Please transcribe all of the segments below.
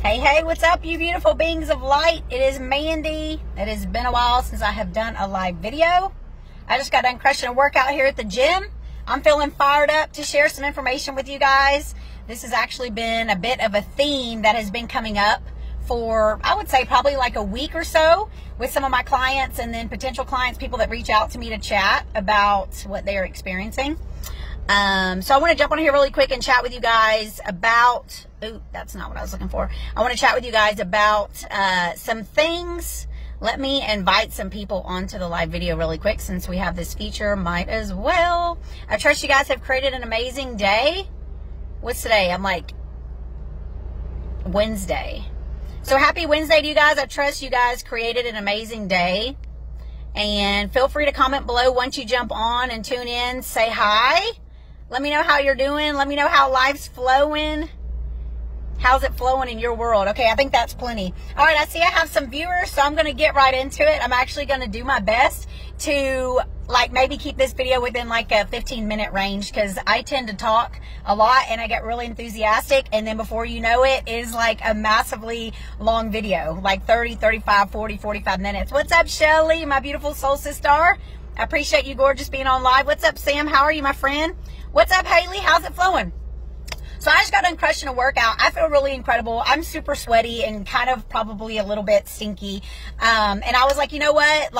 Hey, what's up, you beautiful beings of light? It is Mandy. It has been a while since I have done a live video. I just got done crushing a workout here at the gym. I'm feeling fired up to share some information with you guys. This has actually been a bit of a theme that has been coming up for, I would say, probably like a week or so with some of my clients and then potential clients, people that reach out to me to chat about what they are experiencing. So I want to jump on here really quick and chat with you guys about, ooh, that's not what I was looking for. I want to chat with you guys about some things. Let me invite some people onto the live video really quick since we have this feature. Might as well. I trust you guys have created an amazing day. What's today? I'm like Wednesday. So happy Wednesday to you guys. I trust you guys created an amazing day. And feel free to comment below once you jump on and tune in. Say hi. Let me know how you're doing. Let me know how life's flowing. How's it flowing in your world? Okay, I think that's plenty. All right, I see I have some viewers, so I'm going to get right into it. I'm actually going to do my best to maybe keep this video within like a 15-minute range because I tend to talk a lot and I get really enthusiastic, and then before you know it is like a massively long video, like 30, 35, 40, 45 minutes. What's up, Shelly, my beautiful soul sister? I appreciate you, gorgeous, being on live. What's up, Sam? How are you, my friend? What's up, Haley? How's it flowing? So I just got done crushing a workout. I feel really incredible. I'm super sweaty and kind of probably a little bit stinky. And I was like, you know what?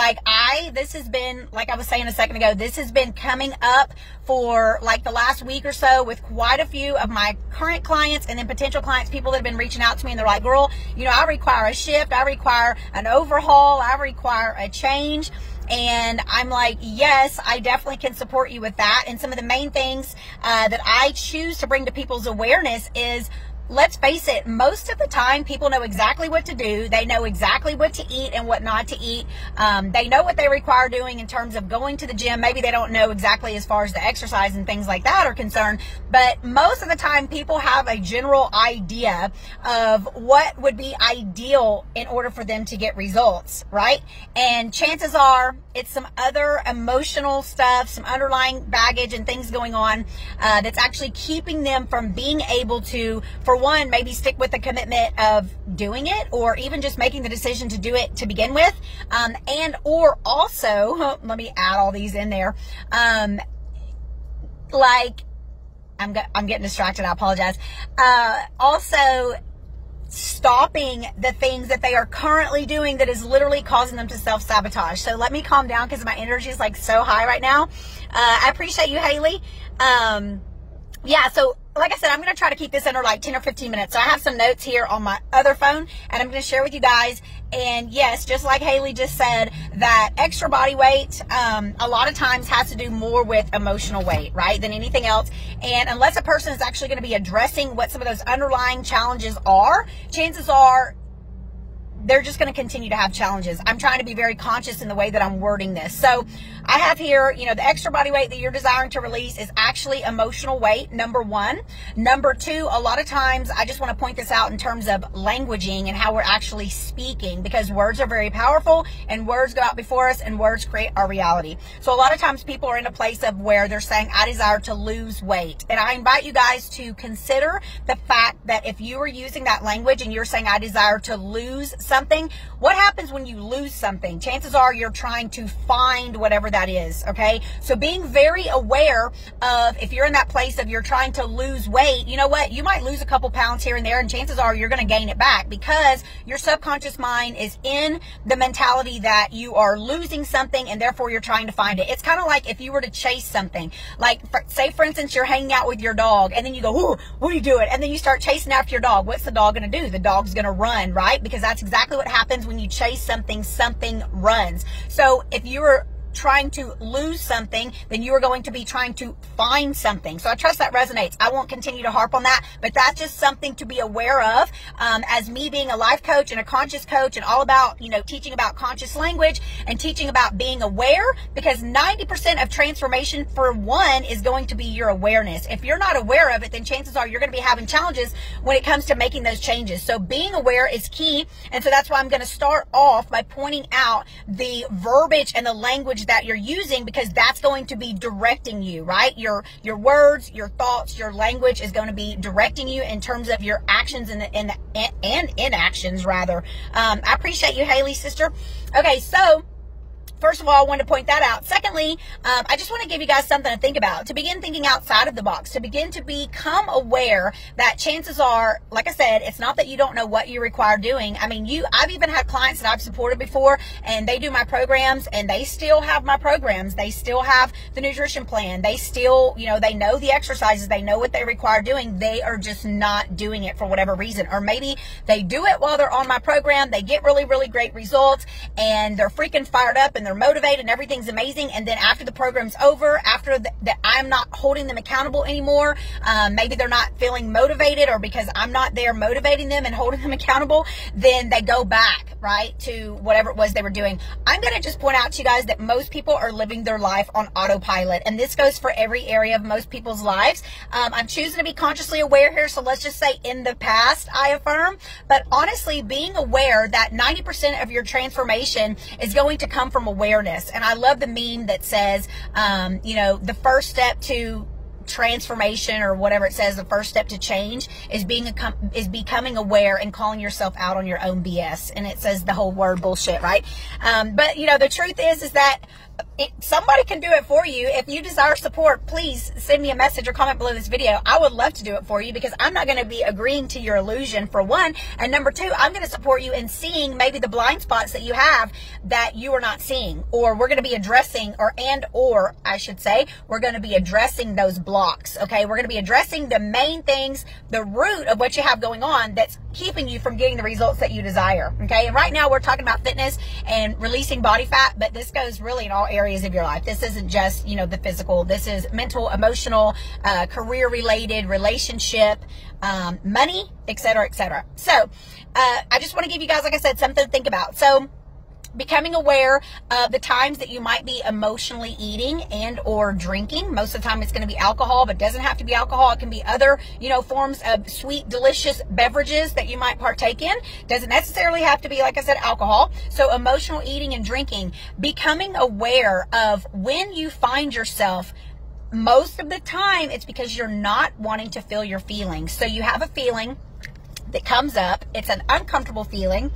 This has been, like I was saying a second ago, this has been coming up for like the last week or so with quite a few of my current clients and then potential clients, people that have been reaching out to me and they're like, girl, you know, I require a shift. I require an overhaul. I require a change. And I'm like, yes, I definitely can support you with that. And some of the main things that I choose to bring to people's awareness is, let's face it, most of the time people know exactly what to do. They know exactly what to eat and what not to eat. They know what they require doing in terms of going to the gym. Maybe they don't know exactly as far as the exercise and things like that are concerned. But most of the time people have a general idea of what would be ideal in order for them to get results, right? And chances are it's some other emotional stuff, some underlying baggage and things going on that's actually keeping them from being able to, for one, maybe stick with the commitment of doing it, or even just making the decision to do it to begin with. And or also, let me add all these in there. I'm getting distracted. I apologize. Also, stopping the things that they are currently doing that is literally causing them to self-sabotage. So let me calm down because my energy is like so high right now. I appreciate you, Haley. Yeah, so like I said, I'm going to try to keep this under like 10 or 15 minutes. So I have some notes here on my other phone and I'm going to share with you guys. And yes, just like Haley just said, that extra body weight a lot of times has to do more with emotional weight, right, than anything else. And unless a person is actually going to be addressing what some of those underlying challenges are, chances are they're just going to continue to have challenges. I'm trying to be very conscious in the way that I'm wording this. So I have here, you know, the extra body weight that you're desiring to release is actually emotional weight, number one. Number two, a lot of times, I just want to point this out in terms of languaging and how we're actually speaking, because words are very powerful and words go out before us and words create our reality. So a lot of times people are in a place of where they're saying, I desire to lose weight. And I invite you guys to consider the fact that if you are using that language and you're saying, I desire to lose something, what happens when you lose something? Chances are you're trying to find whatever that is, okay? So being very aware of, if you're in that place of you're trying to lose weight, you know what? You might lose a couple pounds here and there, and chances are you're going to gain it back because your subconscious mind is in the mentality that you are losing something and therefore you're trying to find it. It's kind of like if you were to chase something. Like, say, for instance, you're hanging out with your dog and then you go, ooh, what are you doing? And then you start chasing after your dog. What's the dog going to do? The dog's going to run, right? Because that's exactly what happens when you chase something, something runs. So if you were trying to lose something, then you are going to be trying to find something. So I trust that resonates. I won't continue to harp on that, but that's just something to be aware of. As me being a life coach and a conscious coach and all about, you know, teaching about conscious language and teaching about being aware, because 90% of transformation, for one, is going to be your awareness. If you're not aware of it, then chances are you're going to be having challenges when it comes to making those changes. So being aware is key. And so that's why I'm going to start off by pointing out the verbiage and the language language that you're using, because that's going to be directing you, right? Your words, your thoughts, your language is going to be directing you in terms of your actions and inactions, rather. I appreciate you, Haley, sister. Okay, so first of all, I wanted to point that out. Secondly, I just want to give you guys something to think about, to begin thinking outside of the box, to begin to become aware that chances are, like I said, it's not that you don't know what you require doing. I mean, I've even had clients that I've supported before, and they do my programs, and they still have my programs. They still have the nutrition plan. They still, they know the exercises. They know what they require doing. They are just not doing it for whatever reason. Or maybe they do it while they're on my program. They get really, really great results, and they're freaking fired up, and they're motivated, and everything's amazing. And then after the program's over, after that I'm not holding them accountable anymore, maybe they're not feeling motivated, or because I'm not there motivating them and holding them accountable, then they go back, right, to whatever it was they were doing. I'm going to just point out to you guys that most people are living their life on autopilot, and this goes for every area of most people's lives. I'm choosing to be consciously aware here, so let's just say in the past, I affirm, but honestly, being aware that 90% of your transformation is going to come from awareness. And I love the meme that says, the first step to transformation, or whatever it says, the first step to change is becoming aware and calling yourself out on your own BS. And it says the whole word bullshit, right? But the truth is that somebody can do it for you. If you desire support, please send me a message or comment below this video. I would love to do it for you, because I'm not going to be agreeing to your illusion, for one. And number two, I'm going to support you in seeing maybe the blind spots that you have that you are not seeing, or we're going to be addressing, or I should say, we're going to be addressing those blocks. Okay. We're going to be addressing the main things, the root of what you have going on that's keeping you from getting the results that you desire. Okay. And right now we're talking about fitness and releasing body fat, but this goes really in all areas of your life. This isn't just, the physical. This is mental, emotional, career related, relationship, money, etc., etc. So, I just want to give you guys, like I said, something to think about. So, becoming aware of the times that you might be emotionally eating and or drinking. Most of the time it's going to be alcohol, but it doesn't have to be alcohol. It can be other, forms of sweet, delicious beverages that you might partake in. Doesn't necessarily have to be, like I said, alcohol. So emotional eating and drinking, becoming aware of when you find yourself. Most of the time it's because you're not wanting to feel your feelings. So you have a feeling that comes up. It's an uncomfortable feeling.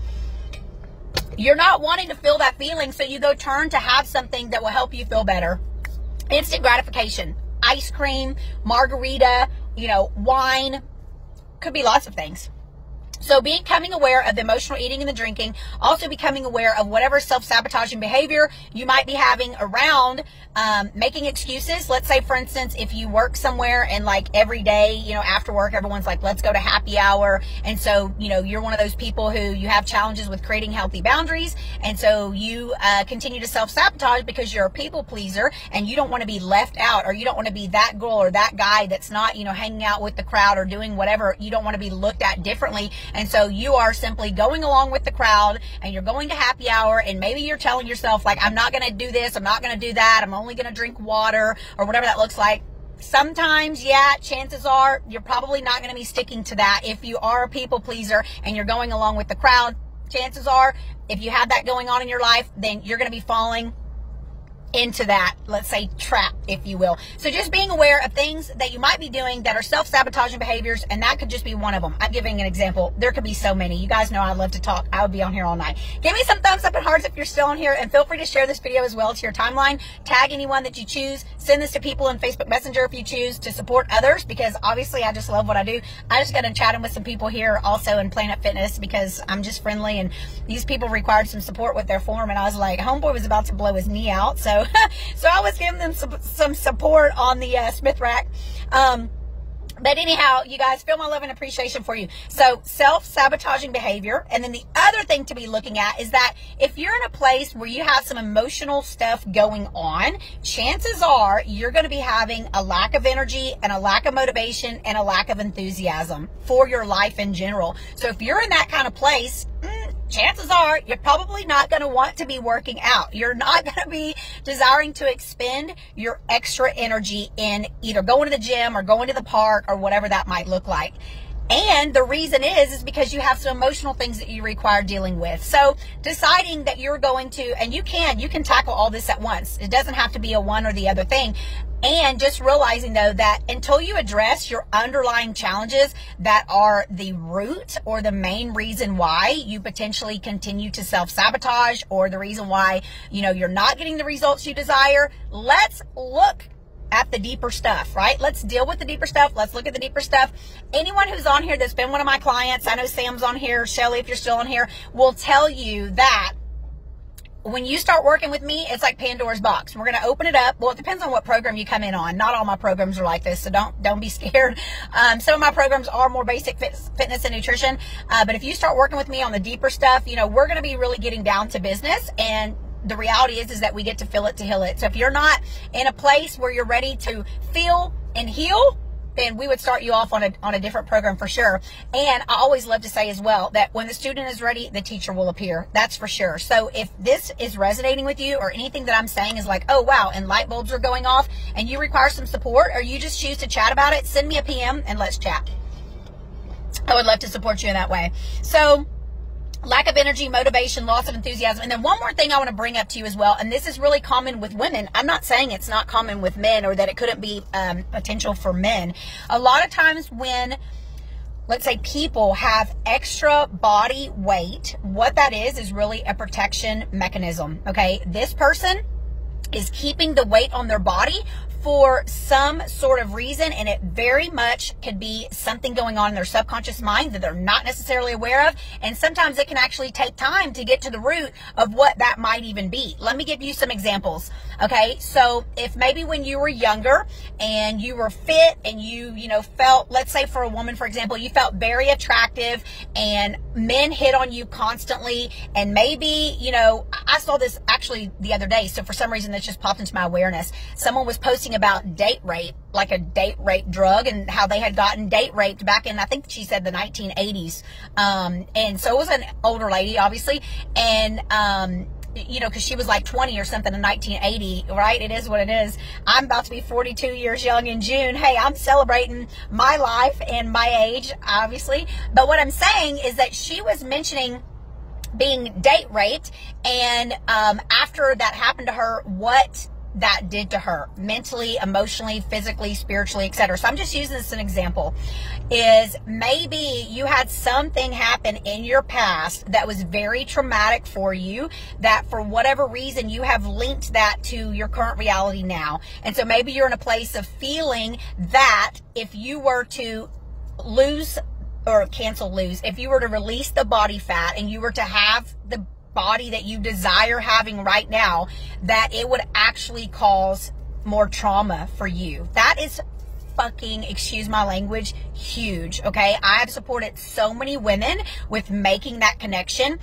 You're not wanting to feel that feeling, so you go turn to have something that will help you feel better. Instant gratification, ice cream, margarita, wine, could be lots of things. So becoming aware of the emotional eating and the drinking, also becoming aware of whatever self-sabotaging behavior you might be having around making excuses. Let's say, for instance, if you work somewhere and like every day, after work, everyone's like, let's go to happy hour. And so, you're one of those people who you have challenges with creating healthy boundaries. And so you continue to self-sabotage because you're a people pleaser and you don't want to be left out, or you don't want to be that girl or that guy that's not, hanging out with the crowd or doing whatever. You don't want to be looked at differently. And so you are simply going along with the crowd, and you're going to happy hour, and maybe you're telling yourself, like, I'm not going to do this, I'm not going to do that, I'm only going to drink water, or whatever that looks like. Sometimes, yeah, chances are you're probably not going to be sticking to that. If you are a people pleaser and you're going along with the crowd, chances are, if you have that going on in your life, then you're going to be falling into that, let's say, trap, if you will. So just being aware of things that you might be doing that are self-sabotaging behaviors, and that could just be one of them. I'm giving an example. There could be so many. You guys know I love to talk. I would be on here all night. Give me some thumbs up and hearts if you're still on here, and feel free to share this video as well to your timeline. Tag anyone that you choose. Send this to people in Facebook Messenger if you choose, to support others, because obviously I just love what I do. I just got done chatting with some people here also in Planet Fitness, because I'm just friendly, and these people required some support with their form, and I was like, homeboy was about to blow his knee out, so I was giving them some support on the Smith rack. But anyhow, you guys, feel my love and appreciation for you. So self-sabotaging behavior. And then the other thing to be looking at is that if you're in a place where you have some emotional stuff going on, chances are you're going to be having a lack of energy and a lack of motivation and a lack of enthusiasm for your life in general. So if you're in that kind of place, chances are you're probably not going to want to be working out. You're not going to be desiring to expend your extra energy in either going to the gym or going to the park or whatever that might look like. And the reason is because you have some emotional things that you require dealing with. So deciding that you're going to, and you can tackle all this at once. It doesn't have to be a one or the other thing. And just realizing though that until you address your underlying challenges that are the root or the main reason why you potentially continue to self-sabotage, or the reason why, you're not getting the results you desire, let's look at the deeper stuff, right? Let's deal with the deeper stuff. Let's look at the deeper stuff. Anyone who's on here that's been one of my clients, I know Sam's on here, Shelly, if you're still on here, will tell you that when you start working with me, it's like Pandora's box. We're going to open it up. Well, it depends on what program you come in on. Not all my programs are like this, so don't be scared. Some of my programs are more basic fitness and nutrition. But if you start working with me on the deeper stuff, we're going to be really getting down to business. And the reality is that we get to feel it to heal it. So if you're not in a place where you're ready to feel and heal, then we would start you off on a different program for sure. And I always love to say as well that when the student is ready, the teacher will appear. That's for sure. So if this is resonating with you, or anything that I'm saying is like, oh wow, and light bulbs are going off, and you require some support, or you just choose to chat about it, send me a PM and let's chat. I would love to support you in that way. So lack of energy, motivation, loss of enthusiasm. And then one more thing I want to bring up to you as well, and this is really common with women. I'm not saying it's not common with men, or that it couldn't be potential for men. A lot of times when, let's say, people have extra body weight, what that is really a protection mechanism, okay? This person is keeping the weight on their body for some sort of reason, and it very much could be something going on in their subconscious mind that they're not necessarily aware of. And sometimes it can actually take time to get to the root of what that might even be. Let me give you some examples. Okay, so if maybe when you were younger and you were fit and you felt, let's say for a woman, for example, you felt very attractive and men hit on you constantly, and maybe, I saw this actually the other day, so for some reason this just popped into my awareness. Someone was posting about date rape, like a date rape drug, and how they had gotten date raped back in, I think she said, the 1980s. And so it was an older lady, obviously, and because she was like 20 or something in 1980, right? It is what it is. I'm about to be 42 years young in June. Hey, I'm celebrating my life and my age, obviously. But what I'm saying is that she was mentioning being date raped, and after that happened to her, what that did to her mentally, emotionally, physically, spiritually, etc. So I'm just using this as an example. Is maybe you had something happen in your past that was very traumatic for you, that for whatever reason you have linked that to your current reality now. And so maybe you're in a place of feeling that if you were to lose, if you were to release the body fat and you were to have the body that you desire having right now, that it would actually cause more trauma for you. That is fucking, excuse my language, huge. Okay, I have supported so many women with making that connection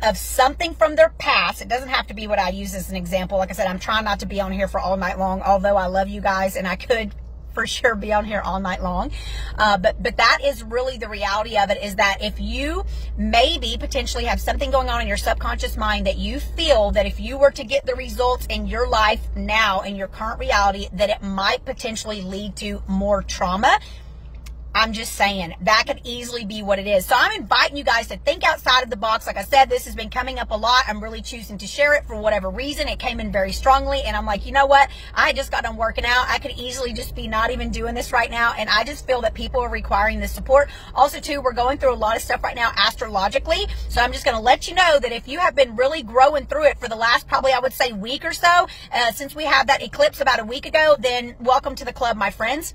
of something from their past. It doesn't have to be what I use as an example. Like I said, I'm trying not to be on here for all night long, although I love you guys and I could for sure be on here all night long. But that is really the reality of it, is that if you maybe potentially have something going on in your subconscious mind that you feel that if you were to get the results in your life now, in your current reality, that it might potentially lead to more trauma. I'm just saying that could easily be what it is. So I'm inviting you guys to think outside of the box. Like I said, this has been coming up a lot. I'm really choosing to share it for whatever reason. It came in very strongly, and I'm like, you know what? I just got done working out. I could easily just be not even doing this right now, and I just feel that people are requiring this support. Also, too, we're going through a lot of stuff right now astrologically, so I'm just going to let you know that if you have been really growing through it for the last, probably I would say, week or so, since we had that eclipse about a week ago, then welcome to the club, my friends.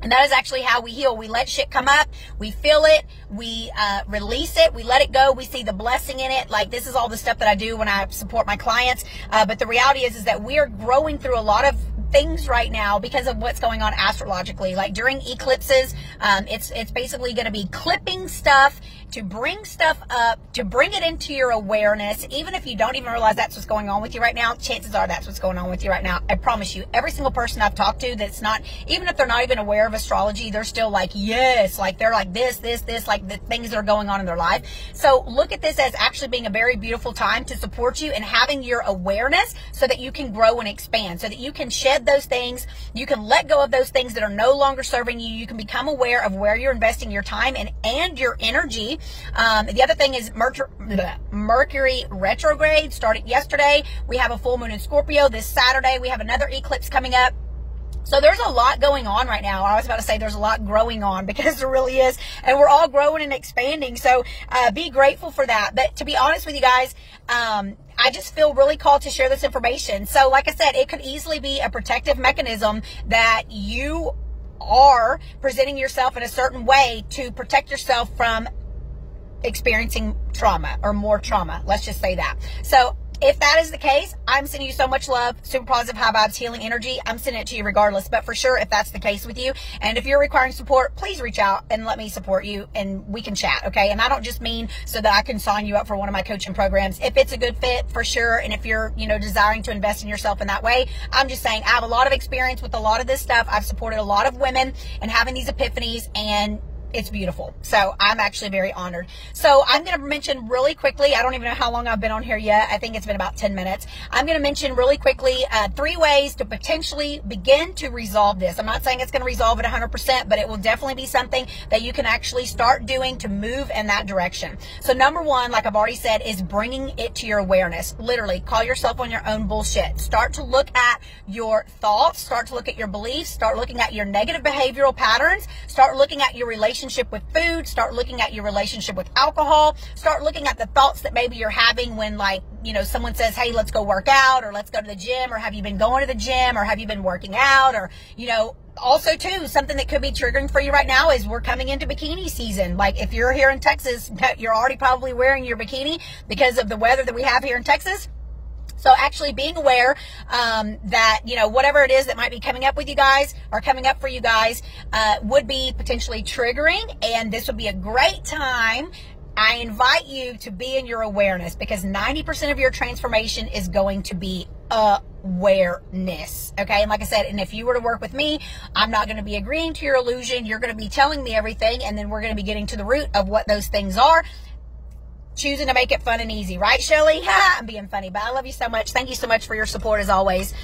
And that is actually how we heal. We let shit come up. We feel it. We release it. We let it go. We see the blessing in it. Like, this is all the stuff that I do when I support my clients. But the reality is that we are growing through a lot of things right now because of what's going on astrologically. Like during eclipses, it's basically going to be clipping stuff to bring stuff up, to bring it into your awareness. Even if you don't even realize that's what's going on with you right now, chances are that's what's going on with you right now. I promise you, every single person I've talked to that's not, even if they're not even aware of astrology, they're still like, yes, like they're like this, like the things that are going on in their life. So look at this as actually being a very beautiful time to support you and having your awareness so that you can grow and expand, so that you can shed those things, you can let go of those things that are no longer serving you, you can become aware of where you're investing your time and your energy. The other thing is Mercury retrograde started yesterday. We have a full moon in Scorpio this Saturday. We have another eclipse coming up. So there's a lot going on right now. I was about to say there's a lot growing on, because there really is. And we're all growing and expanding. So be grateful for that. But to be honest with you guys, I just feel really called to share this information. So like I said, it could easily be a protective mechanism that you are presenting yourself in a certain way to protect yourself from experiencing trauma or more trauma. Let's just say that. So if that is the case, I'm sending you so much love, super positive, high vibes, healing energy. I'm sending it to you regardless. But for sure, if that's the case with you, and if you're requiring support, please reach out and let me support you and we can chat, okay? And I don't just mean so that I can sign you up for one of my coaching programs. If it's a good fit, for sure, and if you're, desiring to invest in yourself in that way, I'm just saying I have a lot of experience with a lot of this stuff. I've supported a lot of women and having these epiphanies, and it's beautiful. So I'm actually very honored. So I'm going to mention really quickly, I don't even know how long I've been on here yet. I think it's been about 10 minutes. I'm going to mention really quickly 3 ways to potentially begin to resolve this. I'm not saying it's going to resolve it 100%, but it will definitely be something that you can actually start doing to move in that direction. So number 1, like I've already said, is bringing it to your awareness. Literally, call yourself on your own bullshit. Start to look at your thoughts. Start to look at your beliefs. Start looking at your negative behavioral patterns. Start looking at your relationship with food. Start looking at your relationship with alcohol. Start looking at the thoughts that maybe you're having when, like, someone says, hey, let's go work out, or let's go to the gym, or have you been going to the gym, or have you been working out, or, also too, something that could be triggering for you right now is we're coming into bikini season. Like if you're here in Texas, you're already probably wearing your bikini because of the weather that we have here in Texas. So actually being aware that, whatever it is that might be coming up with you guys or coming up for you guys would be potentially triggering. And this would be a great time. I invite you to be in your awareness, because 90% of your transformation is going to be awareness. Okay. And like I said, and if you were to work with me, I'm not going to be agreeing to your illusion. You're going to be telling me everything. And then we're going to be getting to the root of what those things are. Choosing to make it fun and easy, right, Shelly? I'm being funny, but I love you so much. Thank you so much for your support as always.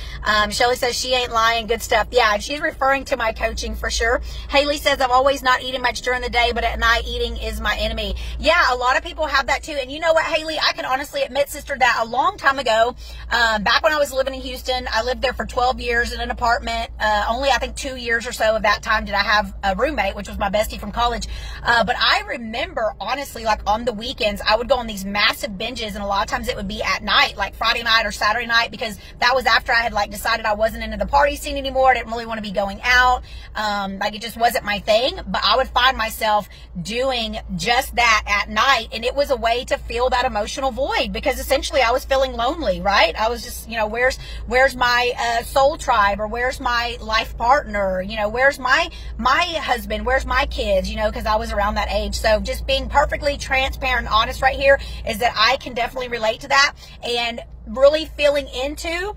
Shelly says she ain't lying. Good stuff. Yeah, she's referring to my coaching for sure. Haley says I'm always not eating much during the day, but at night eating is my enemy. Yeah, a lot of people have that too. And you know what, Haley? I can honestly admit, sister, that a long time ago, back when I was living in Houston, I lived there for 12 years in an apartment. Only I think 2 years or so of that time did I have a roommate, which was my bestie from college. But I remember, honestly, like on the weekends, I would go on these massive binges, and a lot of times it would be at night, like Friday night or Saturday night, because that was after I had like decided I wasn't into the party scene anymore. I didn't really want to be going out. Like it just wasn't my thing, but I would find myself doing just that at night. And it was a way to fill that emotional void, because essentially I was feeling lonely, right? I was just, where's my soul tribe, or where's my life partner? Where's my husband? Where's my kids? Because I was around that age. So just being perfectly transparent and honest right here is that I can definitely relate to that, and really feeling into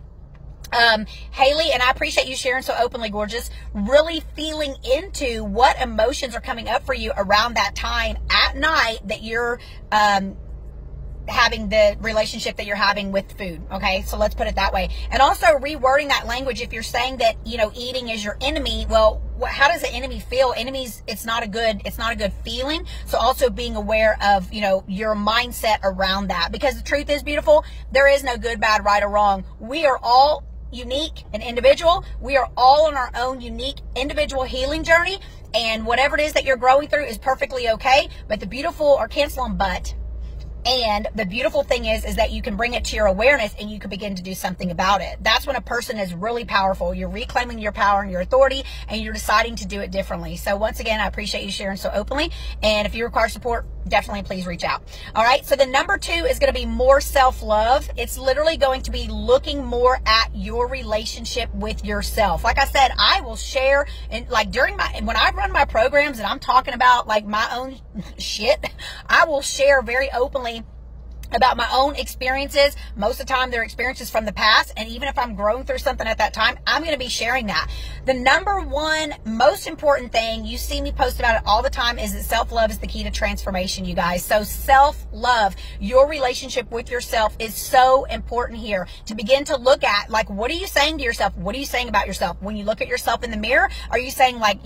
Haley, and I appreciate you sharing so openly, gorgeous, really feeling into what emotions are coming up for you around that time at night that you're having the relationship that you're having with food. Okay, so let's put it that way. And also rewording that language. If you're saying that eating is your enemy, well, how does the enemy feel? Enemies, it's not a good feeling. So also being aware of your mindset around that, because the truth is, beautiful, there is no good, bad, right, or wrong. We are all unique and individual. We are all on our own unique individual healing journey, and whatever it is that you're growing through is perfectly okay. But the beautiful, or cancel on but And the beautiful thing is that you can bring it to your awareness and you can begin to do something about it. That's when a person is really powerful. You're reclaiming your power and your authority, and you're deciding to do it differently. So once again, I appreciate you sharing so openly. And if you require support, definitely please reach out. All right. So the number 2 is going to be more self-love. It's literally going to be looking more at your relationship with yourself. Like I said, I will share, and like when I run my programs and I'm talking about like my own shit, I will share very openly about my own experiences. Most of the time, they're experiences from the past. And even if I'm growing through something at that time, I'm going to be sharing that. The number 1 most important thing, you see me post about it all the time, is that self-love is the key to transformation, you guys. So self-love, your relationship with yourself, is so important here to begin to look at, like, what are you saying to yourself? What are you saying about yourself? When you look at yourself in the mirror, are you saying like,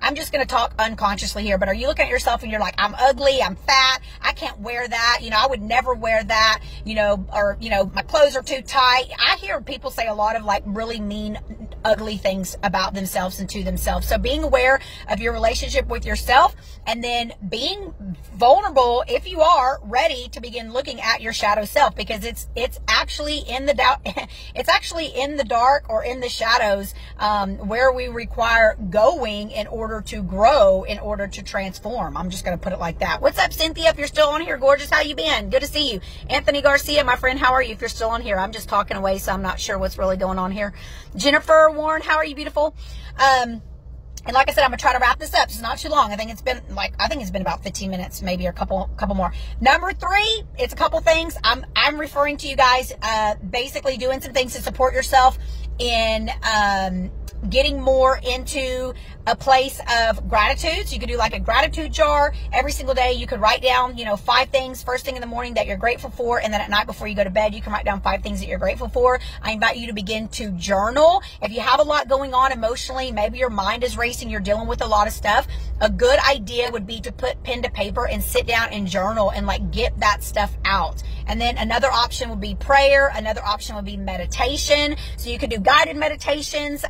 I'm just going to talk unconsciously here, but are you looking at yourself and you're like, I'm ugly, I'm fat, I can't wear that, I would never wear that, or my clothes are too tight. I hear people say a lot of like really mean, ugly things about themselves and to themselves. So being aware of your relationship with yourself, and then being vulnerable if you are ready to begin looking at your shadow self, because it's actually in the doubt, it's actually in the dark or in the shadows, where we require going in order to grow, in order to transform. I'm just going to put it like that. What's up, Cynthia? If you're still on here, gorgeous, how you been? Good to see you. Anthony Garcia, my friend, how are you? If you're still on here, I'm just talking away, so I'm not sure what's really going on here. Jennifer Warren, how are you, beautiful? And like I said, I'm gonna try to wrap this up. It's not too long. I think it's been about 15 minutes, maybe, or a couple more. Number 3, it's a couple things. I'm referring to you guys, basically doing some things to support yourself in getting more into a place of gratitude. So you could do like a gratitude jar every single day. You could write down, 5 things first thing in the morning that you're grateful for. And then at night before you go to bed, you can write down 5 things that you're grateful for. I invite you to begin to journal. If you have a lot going on emotionally, maybe your mind is racing, you're dealing with a lot of stuff, a good idea would be to put pen to paper and sit down and journal and like get that stuff out. And then another option would be prayer. Another option would be meditation. So you could do guided meditations,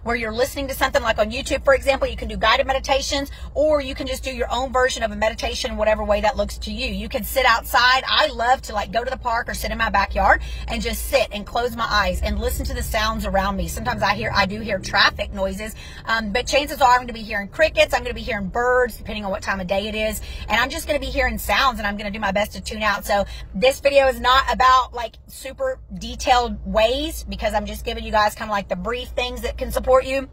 where you're listening to something like on YouTube, for example. You can do guided meditations, or you can just do your own version of a meditation, whatever way that looks to you. You can sit outside. I love to like go to the park or sit in my backyard and just sit and close my eyes and listen to the sounds around me. Sometimes I do hear traffic noises, but chances are I'm going to be hearing crickets. I'm going to be hearing birds, depending on what time of day it is. And I'm just going to be hearing sounds, and I'm going to do my best to tune out. So this video is not about like super detailed ways, because I'm just giving you guys kind of like the brief things that can support you.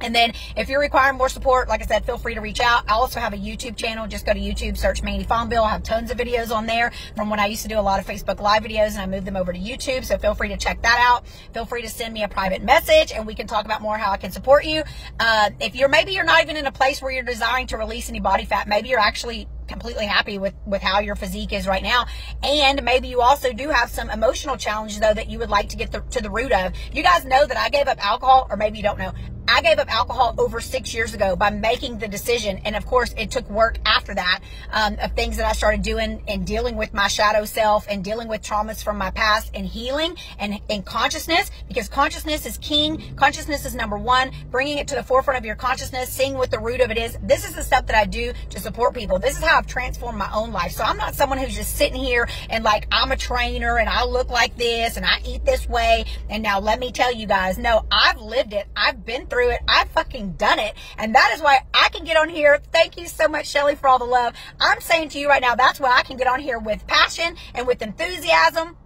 And then if you're requiring more support, like I said, feel free to reach out. I also have a YouTube channel. Just go to YouTube, search Mandy Fonville. I have tons of videos on there from when I used to do a lot of Facebook Live videos, and I moved them over to YouTube. So feel free to check that out. Feel free to send me a private message, and we can talk about more how I can support you. If maybe you're not even in a place where you're desiring to release any body fat. Maybe you're actually completely happy with how your physique is right now. And maybe you also do have some emotional challenges, though, that you would like to get to the root of. You guys know that I gave up alcohol, or maybe you don't know. I gave up alcohol over 6 years ago by making the decision. And of course, it took work after that, of things that I started doing and dealing with my shadow self and dealing with traumas from my past and healing and consciousness, because consciousness is king. Consciousness is number 1. Bringing it to the forefront of your consciousness, seeing what the root of it is. This is the stuff that I do to support people. This is how I've transformed my own life. So I'm not someone who's just sitting here and like, I'm a trainer and I look like this and I eat this way, and now let me tell you guys. No, I've lived it. I've been through it. I've fucking done it. And that is why I can get on here. Thank you so much, Shelly, for all the love. I'm saying to you right now, that's why I can get on here with passion and with enthusiasm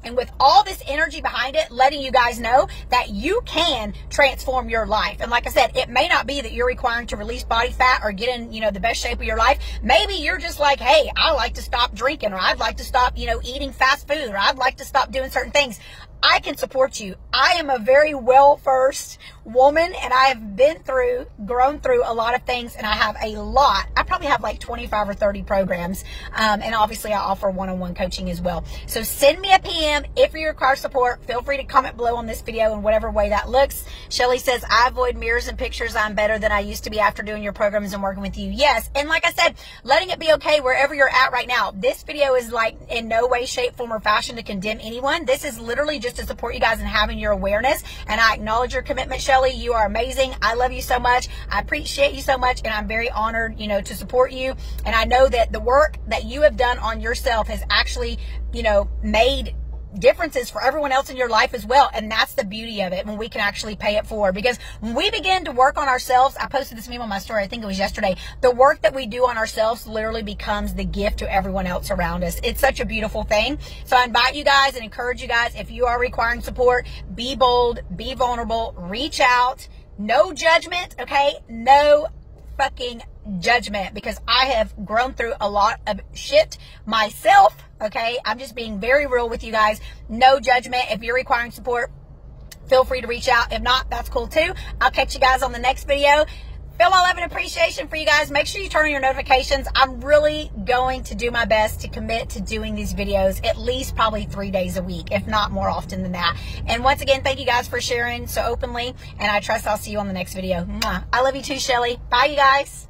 and with all this energy behind it, letting you guys know that you can transform your life. And like I said, it may not be that you're requiring to release body fat or get in, the best shape of your life. Maybe you're just like, hey, I like to stop drinking, or I'd like to stop, eating fast food, or I'd like to stop doing certain things. I can support you. I am a very well-versed woman, and I have grown through a lot of things, and I have a lot. I probably have like 25 or 30 programs, and obviously I offer one-on-one coaching as well. So send me a PM if you require support. Feel free to comment below on this video in whatever way that looks. Shelly says, I avoid mirrors and pictures. I'm better than I used to be after doing your programs and working with you. Yes, and like I said, letting it be okay wherever you're at right now. This video is like in no way, shape, form, or fashion to condemn anyone. This is literally just just to support you guys and having your awareness. And I acknowledge your commitment, Shelly. You are amazing. I love you so much. I appreciate you so much. And I'm very honored, you know, to support you. And I know that the work that you have done on yourself has actually, you know, made differences for everyone else in your life as well. And that's the beauty of it, when we can actually pay it forward. Because when we begin to work on ourselves, I posted this meme on my story, I think it was yesterday, the work that we do on ourselves literally becomes the gift to everyone else around us. It's such a beautiful thing. So I invite you guys and encourage you guys, if you are requiring support, be bold, be vulnerable, reach out. No judgment, okay? No fucking judgment, because I have grown through a lot of shit myself, okay? I'm just being very real with you guys. No judgment. If you're requiring support, feel free to reach out. If not, that's cool too. I'll catch you guys on the next video. Feel my love and appreciation for you guys. Make sure you turn on your notifications. I'm really going to do my best to commit to doing these videos at least probably 3 days a week, if not more often than that. And once again, thank you guys for sharing so openly, and I trust I'll see you on the next video. Mwah. I love you too, Shelly. Bye, you guys.